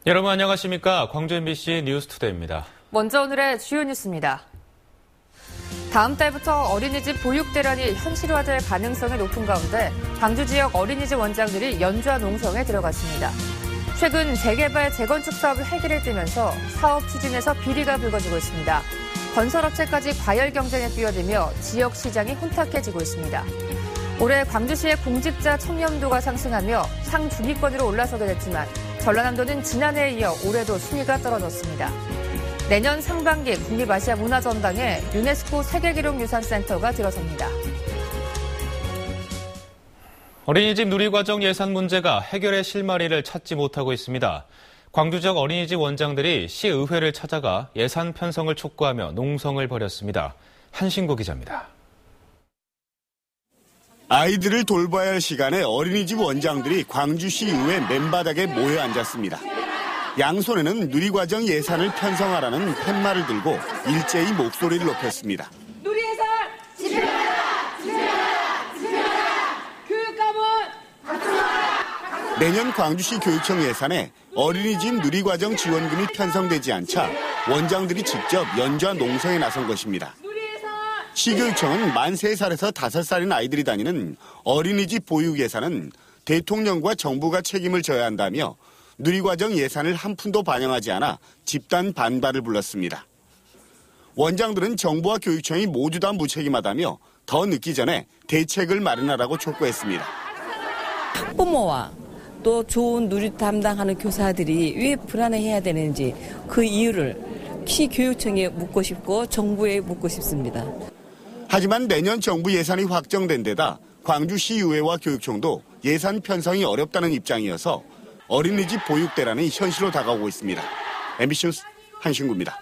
여러분 안녕하십니까? 광주 MBC 뉴스투데이입니다. 먼저 오늘의 주요 뉴스입니다. 다음 달부터 어린이집 보육 대란이 현실화될 가능성이 높은 가운데 광주 지역 어린이집 원장들이 연좌 농성에 들어갔습니다. 최근 재개발, 재건축 사업을 해결해 뜨면서 사업 추진에서 비리가 불거지고 있습니다. 건설업체까지 과열 경쟁에 뛰어들며 지역 시장이 혼탁해지고 있습니다. 올해 광주시의 공직자 청렴도가 상승하며 상중위권으로 올라서게 됐지만 전라남도는 지난해에 이어 올해도 순위가 떨어졌습니다. 내년 상반기 국립아시아문화전당에 유네스코 세계기록유산센터가 들어섭니다. 어린이집 누리과정 예산 문제가 해결의 실마리를 찾지 못하고 있습니다. 광주 지역 어린이집 원장들이 시의회를 찾아가 예산 편성을 촉구하며 농성을 벌였습니다. 한신구 기자입니다. 아이들을 돌봐야 할 시간에 어린이집 원장들이 광주시 의회 맨바닥에 모여 앉았습니다. 양손에는 누리과정 예산을 편성하라는 팻말을 들고 일제히 목소리를 높였습니다. 누리예산 집행하라! 집행하라! 집행하라! 교육감은 합성하라! 내년 광주시 교육청 예산에 어린이집 누리과정 지원금이 편성되지 않자 원장들이 직접 연좌 농성에 나선 것입니다. 시교육청은 만 3살에서 5살인 아이들이 다니는 어린이집 보육 예산은 대통령과 정부가 책임을 져야 한다며 누리과정 예산을 한 푼도 반영하지 않아 집단 반발을 불렀습니다. 원장들은 정부와 교육청이 모두 다 무책임하다며 더 늦기 전에 대책을 마련하라고 촉구했습니다. 학부모와 또 좋은 누리 담당하는 교사들이 왜 불안해해야 되는지 그 이유를 시교육청에 묻고 싶고 정부에 묻고 싶습니다. 하지만 내년 정부 예산이 확정된 데다 광주시의회와 교육청도 예산 편성이 어렵다는 입장이어서 어린이집 보육 대란이 현실로 다가오고 있습니다. MBC 뉴스 한신구입니다.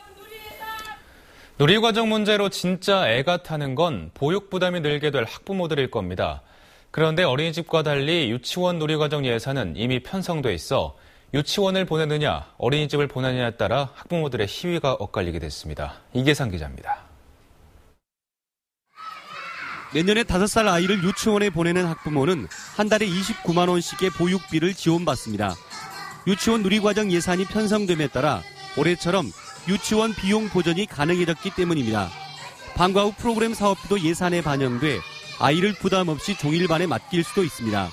누리과정 문제로 진짜 애가 타는 건 보육 부담이 늘게 될 학부모들일 겁니다. 그런데 어린이집과 달리 유치원 누리과정 예산은 이미 편성돼 있어 유치원을 보내느냐 어린이집을 보내느냐에 따라 학부모들의 희위가 엇갈리게 됐습니다. 이계상 기자입니다. 내년에 5살 아이를 유치원에 보내는 학부모는 한 달에 29만 원씩의 보육비를 지원받습니다. 유치원 누리과정 예산이 편성됨에 따라 올해처럼 유치원 비용 보전이 가능해졌기 때문입니다. 방과 후 프로그램 사업비도 예산에 반영돼 아이를 부담 없이 종일반에 맡길 수도 있습니다.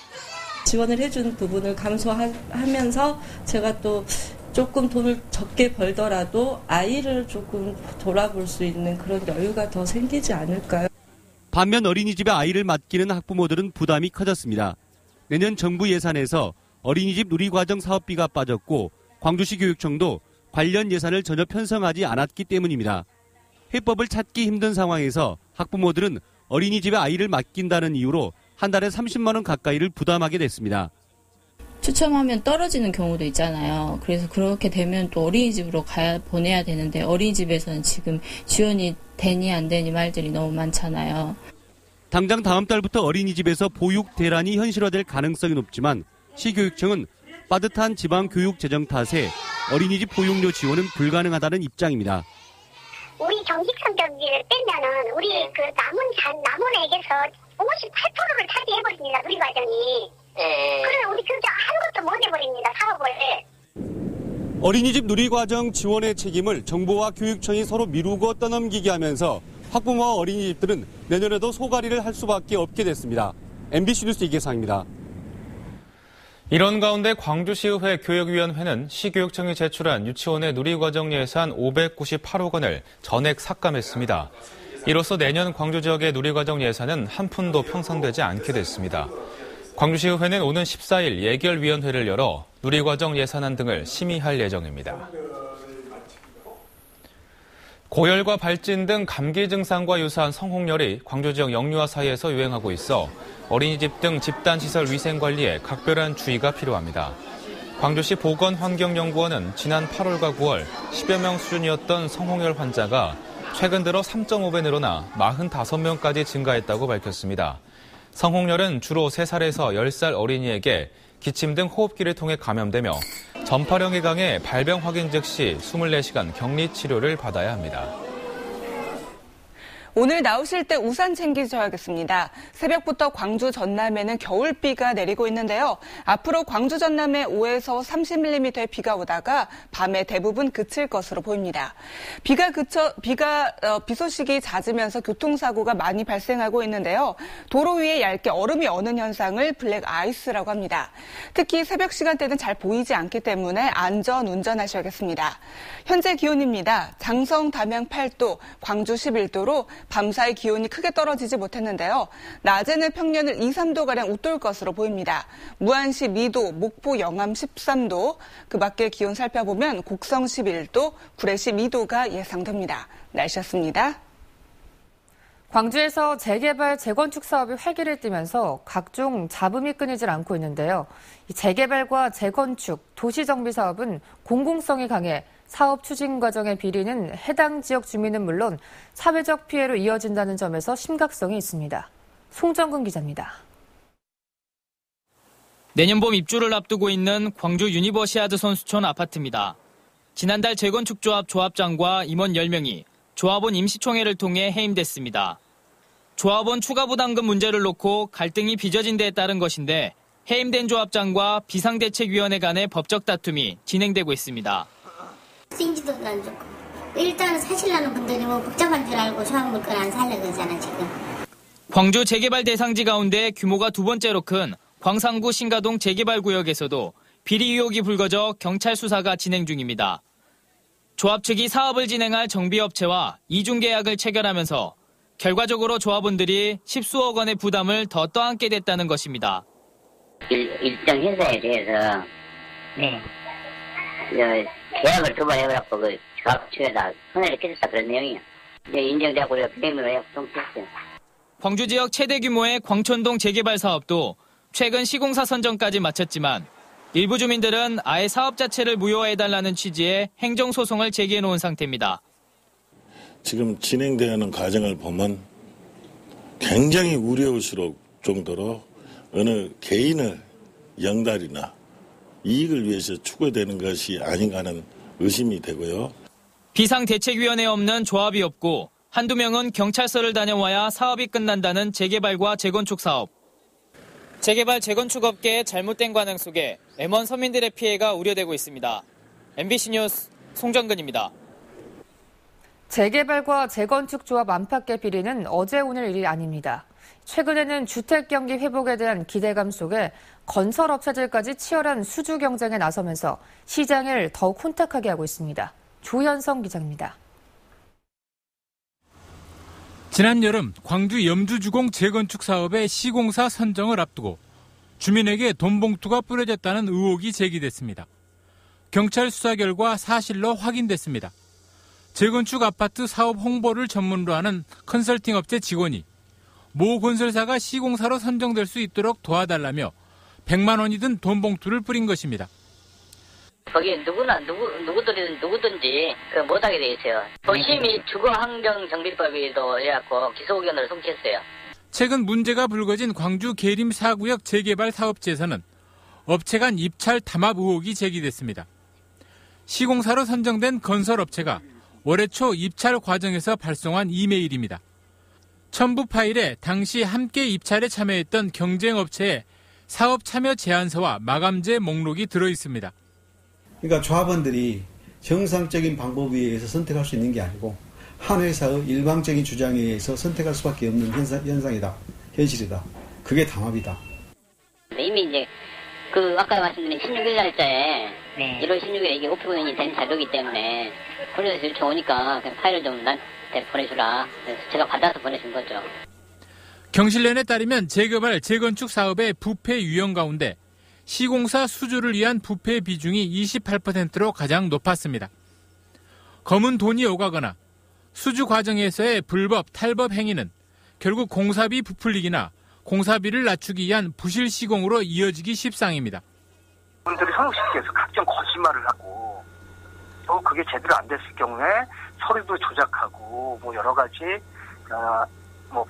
지원을 해준 부분을 감소하면서 제가 또 조금 돈을 적게 벌더라도 아이를 조금 돌아볼 수 있는 그런 여유가 더 생기지 않을까요? 반면 어린이집에 아이를 맡기는 학부모들은 부담이 커졌습니다. 내년 정부 예산에서 어린이집 누리과정 사업비가 빠졌고 광주시 교육청도 관련 예산을 전혀 편성하지 않았기 때문입니다. 해법을 찾기 힘든 상황에서 학부모들은 어린이집에 아이를 맡긴다는 이유로 한 달에 30만 원 가까이를 부담하게 됐습니다. 추첨하면 떨어지는 경우도 있잖아요. 그래서 그렇게 되면 또 어린이집으로 보내야 되는데 어린이집에서는 지금 지원이 되니 안 되니 말들이 너무 많잖아요. 당장 다음 달부터 어린이집에서 보육 대란이 현실화될 가능성이 높지만 시교육청은 빠듯한 지방 교육 재정 탓에 어린이집 보육료 지원은 불가능하다는 입장입니다. 우리 정식 성적비를 빼면은 우리 그 남은액에서 58%를 차지해버립니다. 누리과정이. 그러면 우리 진짜 아무것도 못 해버립니다. 사업을. 어린이집 누리과정 지원의 책임을 정부와 교육청이 서로 미루고 떠넘기게 하면서 학부모와 어린이집들은 내년에도 소갈이를 할 수밖에 없게 됐습니다. MBC 뉴스 이계상입니다. 이런 가운데 광주시의회 교육위원회는 시교육청이 제출한 유치원의 누리과정 예산 598억 원을 전액 삭감했습니다. 이로써 내년 광주 지역의 누리과정 예산은 한 푼도 편성되지 않게 됐습니다. 광주시의회는 오는 14일 예결위원회를 열어 누리과정 예산안 등을 심의할 예정입니다. 고열과 발진 등 감기 증상과 유사한 성홍열이 광주 지역 영유아 사이에서 유행하고 있어 어린이집 등 집단시설 위생관리에 각별한 주의가 필요합니다. 광주시 보건환경연구원은 지난 8월과 9월 10여 명 수준이었던 성홍열 환자가 최근 들어 3.5배 늘어나 45명까지 증가했다고 밝혔습니다. 성홍열은 주로 3살에서 10살 어린이에게 기침 등 호흡기를 통해 감염되며 전파력이 강해 발병 확인 즉시 24시간 격리 치료를 받아야 합니다. 오늘 나오실 때 우산 챙기셔야겠습니다. 새벽부터 광주 전남에는 겨울비가 내리고 있는데요. 앞으로 광주 전남에 5에서 30mm의 비가 오다가 밤에 대부분 그칠 것으로 보입니다. 비 소식이 잦으면서 교통사고가 많이 발생하고 있는데요. 도로 위에 얇게 얼음이 어는 현상을 블랙 아이스라고 합니다. 특히 새벽 시간대는 잘 보이지 않기 때문에 안전 운전하셔야겠습니다. 현재 기온입니다. 장성 담양 8도, 광주 11도로 밤사이 기온이 크게 떨어지지 못했는데요. 낮에는 평년을 2, 3도가량 웃돌 것으로 보입니다. 무안시 2도, 목포 영암 13도, 그 밖에 기온 살펴보면 곡성 11도, 구례시 2도가 예상됩니다. 날씨였습니다. 광주에서 재개발, 재건축 사업이 활기를 띠면서 각종 잡음이 끊이질 않고 있는데요. 이 재개발과 재건축, 도시정비 사업은 공공성이 강해 사업 추진 과정의 비리는 해당 지역 주민은 물론 사회적 피해로 이어진다는 점에서 심각성이 있습니다. 송정근 기자입니다. 내년 봄 입주를 앞두고 있는 광주 유니버시아드 선수촌 아파트입니다. 지난달 재건축조합 조합장과 임원 10명이 조합원 임시총회를 통해 해임됐습니다. 조합원 추가 부담금 문제를 놓고 갈등이 빚어진 데에 따른 것인데 해임된 조합장과 비상대책위원회 간의 법적 다툼이 진행되고 있습니다. 쓰인지도 안 좋고 일단은 사실라는 분들이 뭐 복잡한 줄 알고 조합 물건 안 살려 그러잖아 지금. 광주 재개발 대상지 가운데 규모가 두 번째로 큰 광산구 신가동 재개발구역에서도 비리 의혹이 불거져 경찰 수사가 진행 중입니다. 조합 측이 사업을 진행할 정비업체와 이중계약을 체결하면서 결과적으로 조합원들이 10수억 원의 부담을 더 떠안게 됐다는 것입니다. 일정 회사에 대해서 계약을 두 번 해갖고 그 조합 측에다 손해를 끼쳤다 그런 내용이야. 이제 인정되고 우리가 비밀로 해갖고 통치했어요. 광주 지역 최대 규모의 광촌동 재개발 사업도 최근 시공사 선정까지 마쳤지만 일부 주민들은 아예 사업 자체를 무효화해달라는 취지의 행정소송을 제기해놓은 상태입니다. 지금 진행되는 과정을 보면 굉장히 우려스러울 정도로 어느 개인의 영달이나 이익을 위해서 추구되는 것이 아닌가 하는 의심이 되고요. 비상대책위원회 없는 조합이 없고 한두 명은 경찰서를 다녀와야 사업이 끝난다는 재개발과 재건축 사업. 재개발 재건축 업계의 잘못된 관행 속에 M1 서민들의 피해가 우려되고 있습니다. MBC 뉴스 송정근입니다. 재개발과 재건축 조합 안팎의 비리는 어제 오늘 일이 아닙니다. 최근에는 주택 경기 회복에 대한 기대감 속에 건설업체들까지 치열한 수주 경쟁에 나서면서 시장을 더욱 혼탁하게 하고 있습니다. 조현성 기자입니다. 지난 여름 광주 염주주공 재건축 사업의 시공사 선정을 앞두고 주민에게 돈 봉투가 뿌려졌다는 의혹이 제기됐습니다. 경찰 수사 결과 사실로 확인됐습니다. 재건축 아파트 사업 홍보를 전문으로 하는 컨설팅 업체 직원이 모 건설사가 시공사로 선정될 수 있도록 도와달라며 100만 원이 든 돈 봉투를 뿌린 것입니다. 거기 누구든지 못하게 돼 있어요. 도심이 주거환경정비법에도 해갖고 기소 의견을 송치했어요. 최근 문제가 불거진 광주 계림 4구역 재개발 사업지에서는 업체 간 입찰 담합 의혹이 제기됐습니다. 시공사로 선정된 건설업체가 올해 초 입찰 과정에서 발송한 이메일입니다. 첨부 파일에 당시 함께 입찰에 참여했던 경쟁업체의 사업 참여 제안서와 마감재 목록이 들어있습니다. 그러니까 조합원들이 정상적인 방법에 의해서 선택할 수 있는 게 아니고 한 회사의 일방적인 주장에 의해서 선택할 수밖에 없는 현상이다. 현실이다. 그게 담합이다. 이미 이제 아까 말씀드린 16일 날짜에 1월 16일에 이게 오픈이 된 자료이기 때문에 그래서 이렇게 오니까 그냥 파일을 좀 나한테 보내주라. 그래서 제가 받아서 보내준 거죠. 경실련에 따르면 재개발, 재건축 사업의 부패 유형 가운데 시공사 수주를 위한 부패 비중이 28%로 가장 높았습니다. 검은 돈이 오가거나 수주 과정에서의 불법, 탈법 행위는 결국 공사비 부풀리기나 공사비를 낮추기 위한 부실 시공으로 이어지기 십상입니다. 분들이 성숙시켜서 각종 거짓말을 하고 또 그게 제대로 안 됐을 경우에 서류도 조작하고 뭐 여러 가지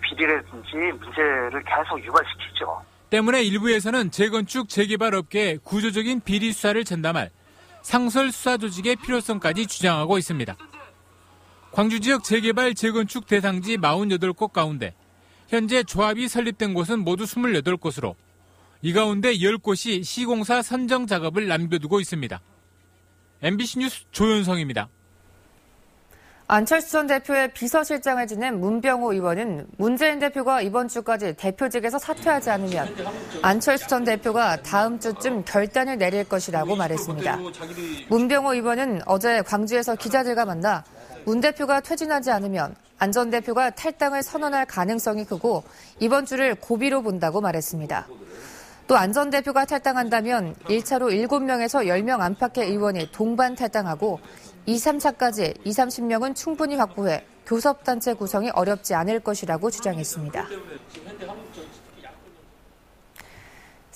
비리라든지 문제를 계속 유발시키죠. 때문에 일부에서는 재건축, 재개발 업계에 구조적인 비리 수사를 전담할 상설 수사 조직의 필요성까지 주장하고 있습니다. 광주 지역 재개발 재건축 대상지 48곳 가운데 현재 조합이 설립된 곳은 모두 28곳으로 이 가운데 10곳이 시공사 선정 작업을 남겨두고 있습니다. MBC 뉴스 조윤성입니다. 안철수 전 대표의 비서실장을 지낸 문병호 의원은 문재인 대표가 이번 주까지 대표직에서 사퇴하지 않으면 안철수 전 대표가 다음 주쯤 결단을 내릴 것이라고 말했습니다. 문병호 의원은 어제 광주에서 기자들과 만나 문 대표가 퇴진하지 않으면 안 전 대표가 탈당을 선언할 가능성이 크고 이번 주를 고비로 본다고 말했습니다. 또 안 전 대표가 탈당한다면 1차로 7명에서 10명 안팎의 의원이 동반 탈당하고 2, 3차까지 20, 30명은 충분히 확보해 교섭단체 구성이 어렵지 않을 것이라고 주장했습니다.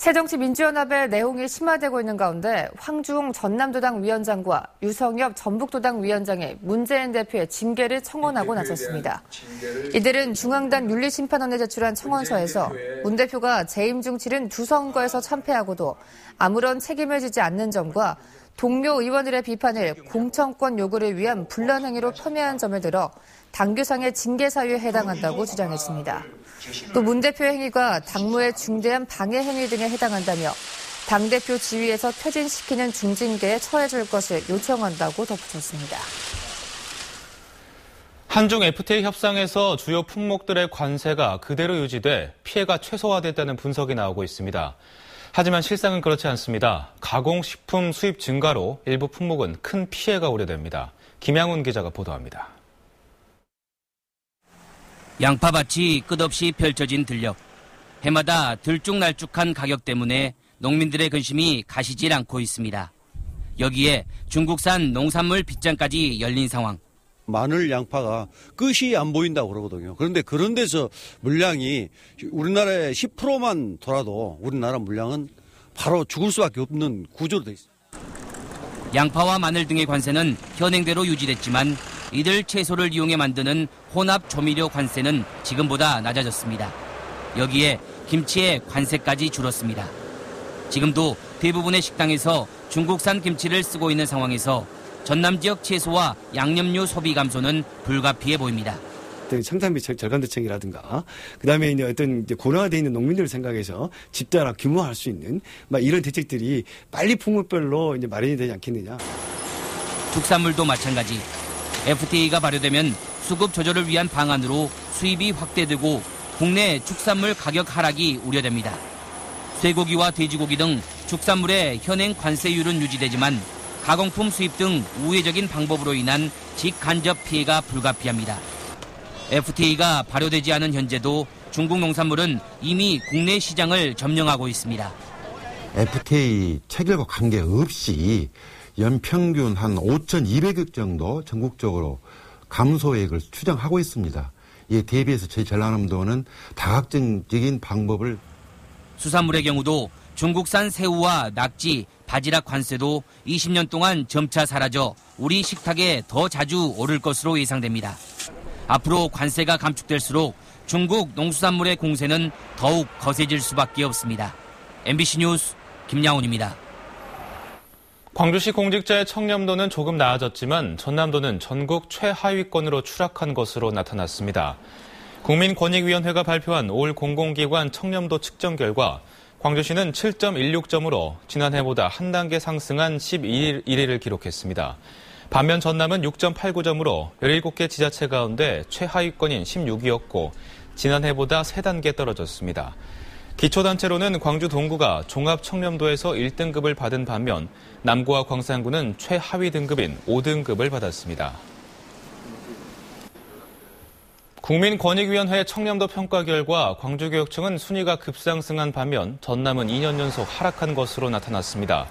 새정치민주연합의 내홍이 심화되고 있는 가운데 황주홍 전남도당 위원장과 유성엽 전북도당 위원장이 문재인 대표의 징계를 청원하고 나섰습니다. 이들은 중앙단 윤리심판원에 제출한 청원서에서 문 대표가 재임 중 치른 두 선거에서 참패하고도 아무런 책임을 지지 않는 점과 동료 의원들의 비판을 공천권 요구를 위한 분란 행위로 폄훼한 점을 들어 당규상의 징계 사유에 해당한다고 주장했습니다. 또 문 대표의 행위가 당무의 중대한 방해 행위 등에 해당한다며 당대표 지위에서 퇴진시키는 중징계에 처해줄 것을 요청한다고 덧붙였습니다. 한중 FTA 협상에서 주요 품목들의 관세가 그대로 유지돼 피해가 최소화됐다는 분석이 나오고 있습니다. 하지만 실상은 그렇지 않습니다. 가공식품 수입 증가로 일부 품목은 큰 피해가 우려됩니다. 김양훈 기자가 보도합니다. 양파밭이 끝없이 펼쳐진 들녘. 해마다 들쭉날쭉한 가격 때문에 농민들의 근심이 가시질 않고 있습니다. 여기에 중국산 농산물 빗장까지 열린 상황. 마늘, 양파가 끝이 안 보인다고 그러거든요. 그런데 그런 데서 물량이 우리나라의 10%만 돌아도 우리나라 물량은 바로 죽을 수밖에 없는 구조로 돼 있습니다. 양파와 마늘 등의 관세는 현행대로 유지됐지만 이들 채소를 이용해 만드는 혼합 조미료 관세는 지금보다 낮아졌습니다. 여기에 김치의 관세까지 줄었습니다. 지금도 대부분의 식당에서 중국산 김치를 쓰고 있는 상황에서 전남 지역 채소와 양념류 소비 감소는 불가피해 보입니다. 청산비 절감대책이라든가 그다음에 이제 어떤 이제 고령화되어 있는 농민들을 생각해서 집단화 규모화할 수 있는 이런 대책들이 빨리 품목별로 이제 마련이 되지 않겠느냐. 축산물도 마찬가지. FTA가 발효되면 수급 조절을 위한 방안으로 수입이 확대되고 국내 축산물 가격 하락이 우려됩니다. 쇠고기와 돼지고기 등 축산물의 현행 관세율은 유지되지만 가공품 수입 등 우회적인 방법으로 인한 직간접 피해가 불가피합니다. FTA가 발효되지 않은 현재도 중국 농산물은 이미 국내 시장을 점령하고 있습니다. FTA 체결과 관계없이 연평균 한 5,200억 정도 전국적으로 감소액을 추정하고 있습니다. 이에 대비해서 저희 전라남도는 다각적인 방법을. 수산물의 경우도 중국산 새우와 낙지, 바지락 관세도 20년 동안 점차 사라져 우리 식탁에 더 자주 오를 것으로 예상됩니다. 앞으로 관세가 감축될수록 중국 농수산물의 공세는 더욱 거세질 수밖에 없습니다. MBC 뉴스 김양훈입니다. 광주시 공직자의 청렴도는 조금 나아졌지만 전남도는 전국 최하위권으로 추락한 것으로 나타났습니다. 국민권익위원회가 발표한 올 공공기관 청렴도 측정 결과 광주시는 7.16점으로 지난해보다 한 단계 상승한 11위를 기록했습니다. 반면 전남은 6.89점으로 17개 지자체 가운데 최하위권인 16위였고 지난해보다 3단계 떨어졌습니다. 기초단체로는 광주 동구가 종합청렴도에서 1등급을 받은 반면 남구와 광산구는 최하위 등급인 5등급을 받았습니다. 국민권익위원회 청렴도 평가 결과 광주교육청은 순위가 급상승한 반면 전남은 2년 연속 하락한 것으로 나타났습니다.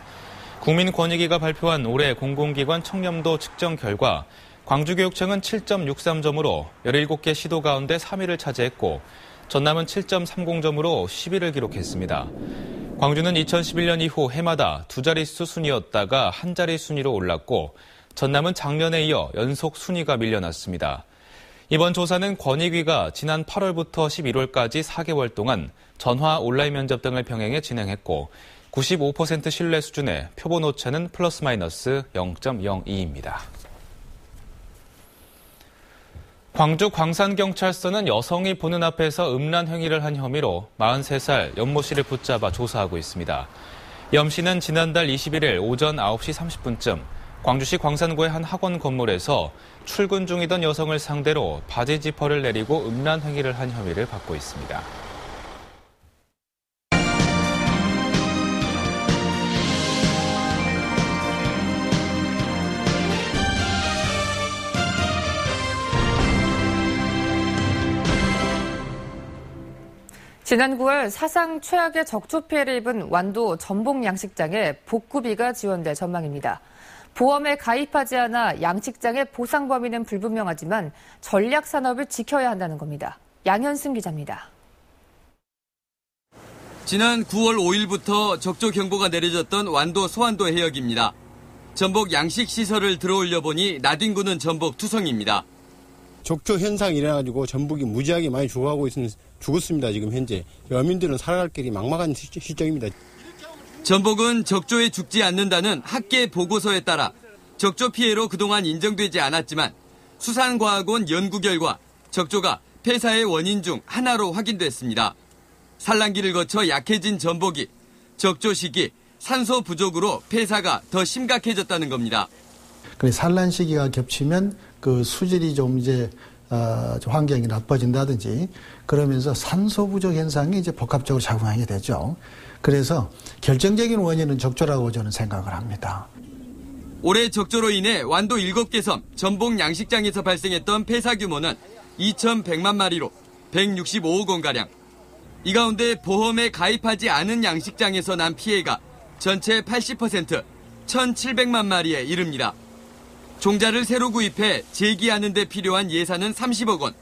국민권익위가 발표한 올해 공공기관 청렴도 측정 결과 광주교육청은 7.63점으로 17개 시도 가운데 3위를 차지했고 전남은 7.30점으로 10위를 기록했습니다. 광주는 2011년 이후 해마다 두 자릿수 순위였다가 한 자리 순위로 올랐고 전남은 작년에 이어 연속 순위가 밀려났습니다. 이번 조사는 권익위가 지난 8월부터 11월까지 4개월 동안 전화 온라인 면접 등을 병행해 진행했고 95% 신뢰 수준의 표본 오차는 플러스 마이너스 0.02입니다. 광주 광산경찰서는 여성이 보는 앞에서 음란 행위를 한 혐의로 43살 연모 씨를 붙잡아 조사하고 있습니다. 염 씨는 지난달 21일 오전 9시 30분쯤 광주시 광산구의 한 학원 건물에서 출근 중이던 여성을 상대로 바지 지퍼를 내리고 음란 행위를 한 혐의를 받고 있습니다. 지난 9월 사상 최악의 적조 피해를 입은 완도 전복 양식장에 복구비가 지원될 전망입니다. 보험에 가입하지 않아 양식장의 보상 범위는 불분명하지만 전략 산업을 지켜야 한다는 겁니다. 양현승 기자입니다. 지난 9월 5일부터 적조 경보가 내려졌던 완도 소환도 해역입니다. 전복 양식 시설을 들어올려 보니 나뒹구는 전복 투성입니다. 적조 현상이 일어나가지고 전복이 무지하게 많이 죽었습니다. 지금 현재 어민들은 살아갈 길이 막막한 실정입니다. 전복은 적조에 죽지 않는다는 학계 보고서에 따라 적조 피해로 그동안 인정되지 않았지만 수산과학원 연구 결과 적조가 폐사의 원인 중 하나로 확인됐습니다. 산란기를 거쳐 약해진 전복이 적조 시기 산소 부족으로 폐사가 더 심각해졌다는 겁니다. 산란 시기가 겹치면 그 수질이 좀 이제 환경이 나빠진다든지 그러면서 산소 부족 현상이 이제 복합적으로 작용하게 되죠. 그래서 결정적인 원인은 적조라고 저는 생각을 합니다. 올해 적조로 인해 완도 7개 섬 전복 양식장에서 발생했던 폐사 규모는 2,100만 마리로 165억 원가량. 이 가운데 보험에 가입하지 않은 양식장에서 난 피해가 전체 80%, 1,700만 마리에 이릅니다. 종자를 새로 구입해 재기하는 데 필요한 예산은 30억 원.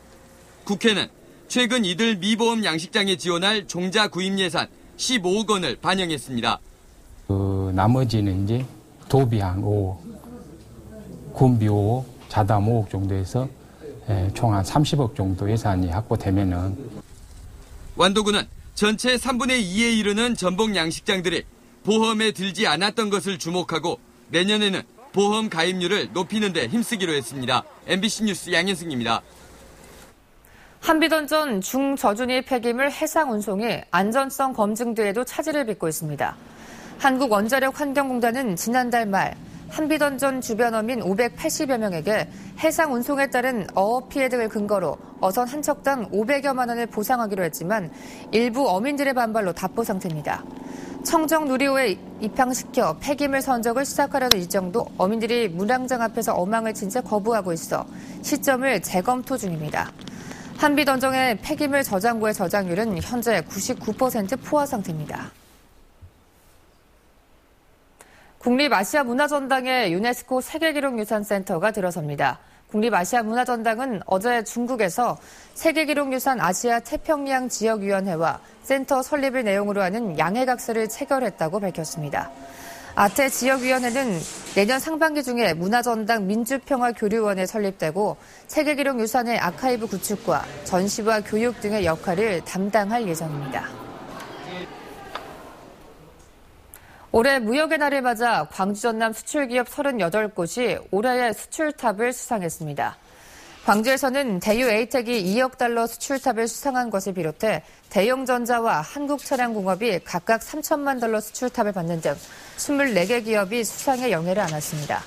국회는 최근 이들 미보험 양식장에 지원할 종자 구입 예산 15억 원을 반영했습니다. 나머지는 이제 도비 한 5억, 군비 5억, 자담 5억 정도에서 총 한 30억 정도 예산이 확보되면은 완도군은 전체 3분의 2에 이르는 전복 양식장들이 보험에 들지 않았던 것을 주목하고 내년에는 보험 가입률을 높이는 데 힘쓰기로 했습니다. MBC 뉴스 양현승입니다. 한비던전 중저준위 폐기물 해상 운송이 안전성 검증 뒤에도 차질을 빚고 있습니다. 한국원자력환경공단은 지난달 말 한비던전 주변 어민 580여 명에게 해상 운송에 따른 어업 피해 등을 근거로 어선 한 척당 500여만 원을 보상하기로 했지만 일부 어민들의 반발로 답보 상태입니다. 청정누리호에 입항시켜 폐기물 선적을 시작하려는 일정도 어민들이 문항장 앞에서 어망을 친 채 거부하고 있어 시점을 재검토 중입니다. 한비던정의 폐기물 저장고의 저장률은 현재 99% 포화 상태입니다. 국립아시아문화전당에 유네스코 세계기록유산센터가 들어섭니다. 국립아시아문화전당은 어제 중국에서 세계기록유산 아시아 태평양 지역위원회와 센터 설립을 내용으로 하는 양해각서를 체결했다고 밝혔습니다. 아태 지역위원회는 내년 상반기 중에 문화전당 민주평화교류원에 설립되고 세계기록유산의 아카이브 구축과 전시와 교육 등의 역할을 담당할 예정입니다. 올해 무역의 날을 맞아 광주 전남 수출기업 38곳이 올해의 수출탑을 수상했습니다. 광주에서는 대유 에이텍이 2억 달러 수출탑을 수상한 것을 비롯해 대용전자와 한국차량공업이 각각 3천만 달러 수출탑을 받는 등 24개 기업이 수상의 영예를 안았습니다.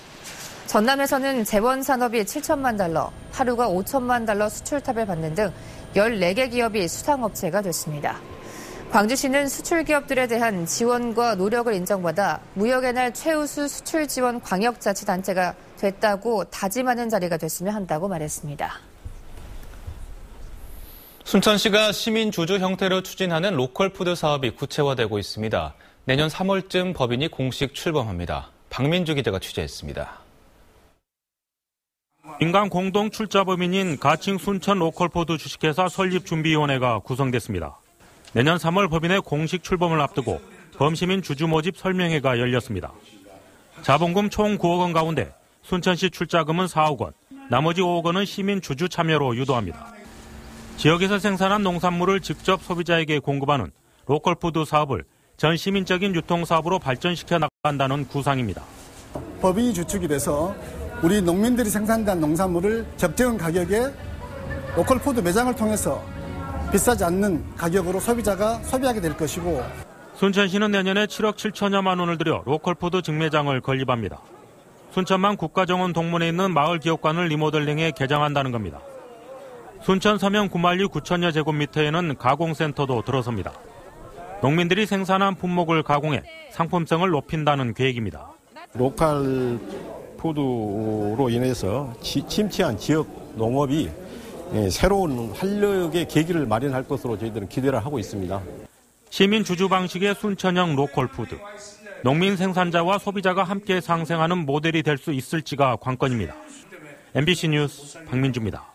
전남에서는 재원산업이 7천만 달러, 하루가 5천만 달러 수출탑을 받는 등 14개 기업이 수상업체가 됐습니다. 광주시는 수출기업들에 대한 지원과 노력을 인정받아 무역의 날 최우수 수출지원 광역자치단체가 됐다고 다짐하는 자리가 됐으면 한다고 말했습니다. 순천시가 시민주주 형태로 추진하는 로컬푸드 사업이 구체화되고 있습니다. 내년 3월쯤 법인이 공식 출범합니다. 박민주 기자가 취재했습니다. 민간 공동 출자 법인인 가칭 순천 로컬푸드 주식회사 설립준비위원회가 구성됐습니다. 내년 3월 법인의 공식 출범을 앞두고 범시민 주주 모집 설명회가 열렸습니다. 자본금 총 9억 원 가운데 순천시 출자금은 4억 원, 나머지 5억 원은 시민 주주 참여로 유도합니다. 지역에서 생산한 농산물을 직접 소비자에게 공급하는 로컬푸드 사업을 전 시민적인 유통사업으로 발전시켜 나간다는 구상입니다. 법인이 주축이 돼서 우리 농민들이 생산한 농산물을 적정한 가격에 로컬푸드 매장을 통해서 비싸지 않는 가격으로 소비자가 소비하게 될 것이고 순천시는 내년에 7억 7천여만 원을 들여 로컬푸드 직매장을 건립합니다. 순천만 국가정원 동문에 있는 마을 기업관을 리모델링해 개장한다는 겁니다. 순천 서면 구만리 9천여 제곱미터에는 가공센터도 들어섭니다. 농민들이 생산한 품목을 가공해 상품성을 높인다는 계획입니다. 로컬 푸드로 인해서 침체한 지역 농업이 새로운 활력의 계기를 마련할 것으로 저희들은 기대를 하고 있습니다. 시민 주주 방식의 순천형 로컬푸드. 농민 생산자와 소비자가 함께 상생하는 모델이 될 수 있을지가 관건입니다. MBC 뉴스 박민주입니다.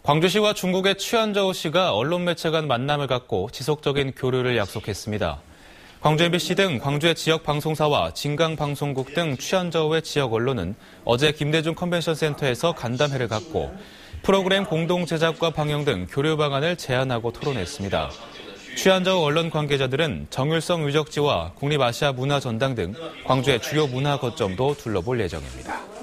광주시와 중국의 취현저우 씨가 언론 매체 간 만남을 갖고 지속적인 교류를 약속했습니다. 광주 MBC 등 광주의 지역 방송사와 진강방송국 등 취현저우의 지역 언론은 어제 김대중 컨벤션센터에서 간담회를 갖고 프로그램 공동 제작과 방영 등 교류 방안을 제안하고 토론했습니다. 취현저우 언론 관계자들은 정율성 유적지와 국립아시아 문화전당 등 광주의 주요 문화 거점도 둘러볼 예정입니다.